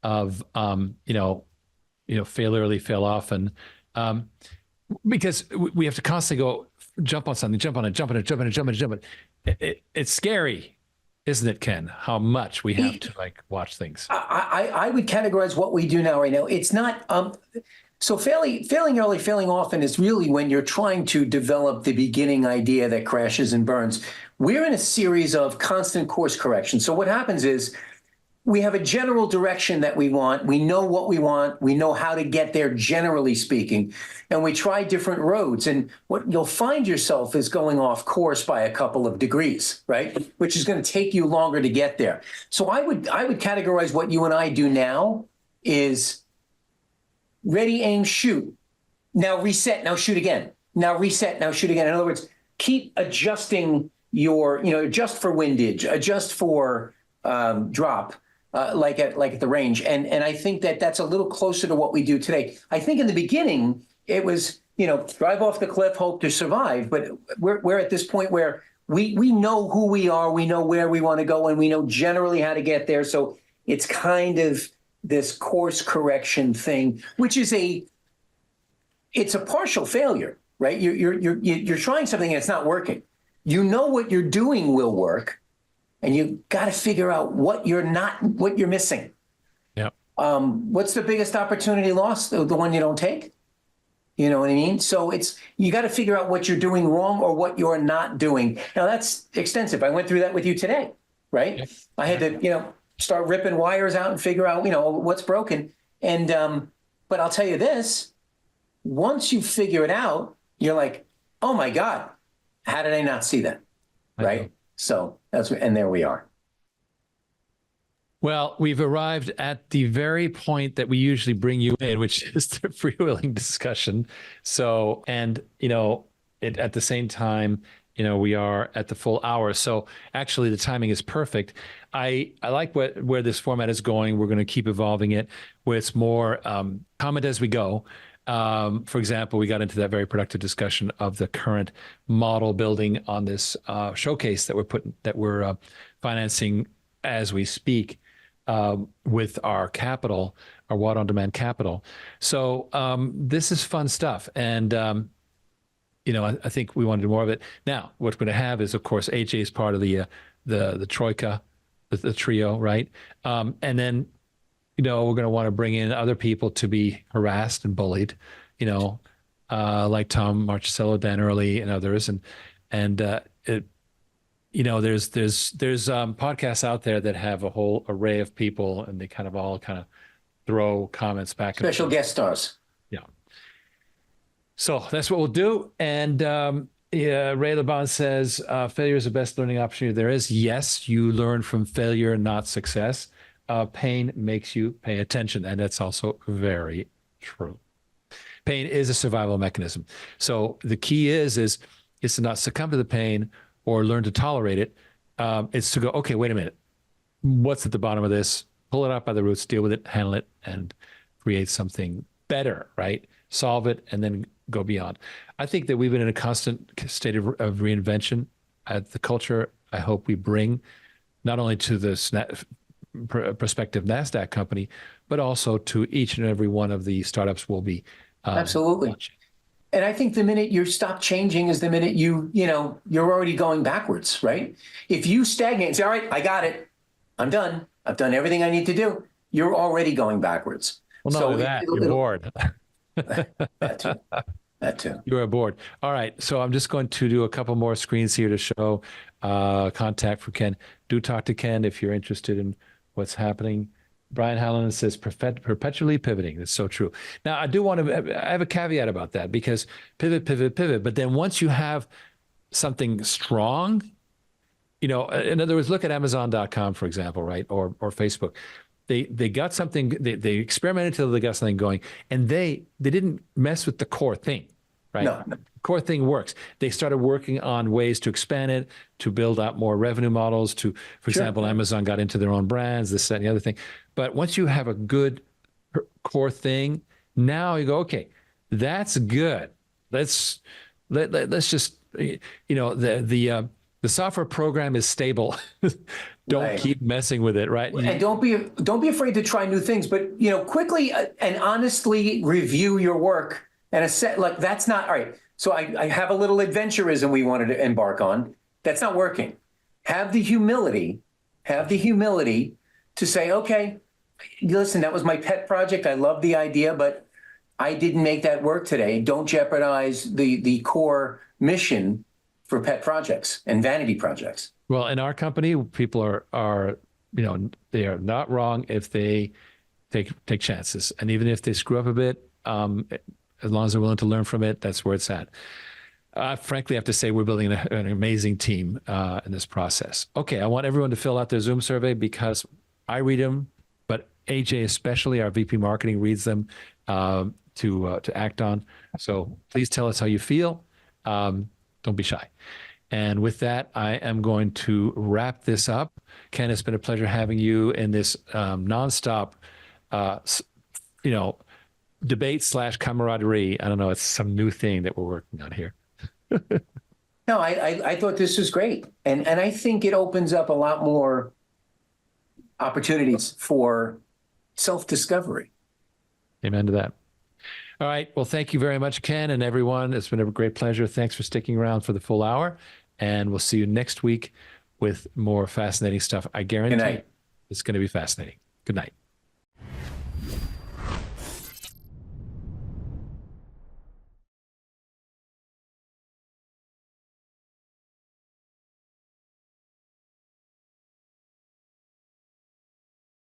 Speaker 1: of, fail early, fail often, because we have to constantly jump on something, jump on it. It's scary, isn't it, Ken? How much we have to watch things.
Speaker 2: I would categorize what we do now right now. It's not so failing early, failing often is really when you're trying to develop the beginning idea that crashes and burns. We're in a series of constant course correction. So what happens is we have a general direction that we want. We know what we want. We know how to get there, generally speaking, and we try different roads. And what you'll find yourself is going off course by a couple of degrees, right? Which is going to take you longer to get there. So I would categorize what you and I do now is ready, aim, shoot. Now reset, now shoot again. Now reset, now shoot again. In other words, keep adjusting adjust for windage, adjust for drop, like at the range. And I think that's a little closer to what we do today. I think in the beginning, it was, drive off the cliff, hope to survive. But we're at this point where we know who we are, we know where we want to go, and we know generally how to get there. So it's kind of this course correction thing, which is it's a partial failure, right? You're trying something and it's not working. You know what you're doing will work, and you got to figure out what you're missing.
Speaker 1: Yeah.
Speaker 2: What's the biggest opportunity lost? The one you don't take. You know what I mean? So you got to figure out what you're doing wrong or what you're not doing. Now that's extensive. I went through that with you today, right? Yeah. I had to, start ripping wires out and figure out, what's broken. And, but I'll tell you this, once you figure it out, you're like, oh my God, how did I not see that? Right? So and there we are.
Speaker 1: Well, we've arrived at the very point that we usually bring you in, which is the freewheeling discussion. So, and, at the same time, we are at the full hour. So actually the timing is perfect. I like where this format is going. We're going to keep evolving it where it's more comment as we go. For example, we got into that very productive discussion of the current model building on this showcase that we're financing as we speak with our capital, our water on demand capital. So this is fun stuff, and I think we want to do more of it. Now, what we're going to have is, of course, AJ is part of the troika, the trio, right? And then we're going to want to bring in other people to be harassed and bullied, like Tom Marchesello, Dan Early, and others. And there's podcasts out there that have a whole array of people, and they kind of throw comments back.
Speaker 2: Special guest stars.
Speaker 1: Yeah. So that's what we'll do. And Ray Laban says, failure is the best learning opportunity there is. Yes, you learn from failure, not success. Pain makes you pay attention, and that's also very true. Pain is a survival mechanism. So the key is to not succumb to the pain or learn to tolerate it. It's to go, okay, wait a minute. What's at the bottom of this? Pull it out by the roots, deal with it, handle it, and create something better, right? Solve it, and then go beyond. I think that we've been in a constant state of reinvention at the culture. I hope we bring not only to this prospective NASDAQ company, but also to each and every one of the startups will be
Speaker 2: absolutely watching. And I think the minute you stop changing is the minute you're already going backwards, right? If you stagnate and say, all right, I got it, I'm done, I've done everything I need to do, you're already going backwards.
Speaker 1: Well, not only that, you're bored.
Speaker 2: That too.
Speaker 1: You are bored. All right. So I'm just going to do a couple more screens here to show contact for Ken. Do talk to Ken if you're interested in what's happening. Brian Halloran says perpetually pivoting. That's so true. Now, I have a caveat about that, because pivot. But then once you have something strong, in other words, look at Amazon.com, for example, right? Or Facebook. They got something, they experimented until they got something going, and they didn't mess with the core thing. right?
Speaker 2: No.
Speaker 1: Core thing works. They started working on ways to expand it, to build out more revenue models, to, for example, Amazon got into their own brands, this, that, and the other thing. But once you have a good core thing, now you go, okay, that's good. Let's just, the software program is stable. Don't keep messing with it, right?
Speaker 2: And don't be afraid to try new things, but quickly and honestly review your work and that's not all right. So I have a little adventurism we wanted to embark on. That's not working. Have the humility to say, okay, listen, that was my pet project. I love the idea, but I didn't make that work today. Don't jeopardize the core mission for pet projects and vanity projects.
Speaker 1: Well, in our company, people are they are not wrong if they take chances, and even if they screw up a bit, as long as they're willing to learn from it, that's where it's at. Frankly, I have to say we're building an amazing team in this process. Okay, I want everyone to fill out their Zoom survey because I read them, but AJ especially, our VP Marketing, reads them to act on. So please tell us how you feel. Don't be shy. And with that, I am going to wrap this up. Ken, it's been a pleasure having you in this nonstop, debate / camaraderie. I don't know. It's some new thing that we're working on here.
Speaker 2: No, I thought this was great. And I think it opens up a lot more opportunities for self-discovery.
Speaker 1: Amen to that. All right. Well, thank you very much, Ken, and everyone. It's been a great pleasure. Thanks for sticking around for the full hour. And we'll see you next week with more fascinating stuff. I guarantee it's going to be fascinating. Good night.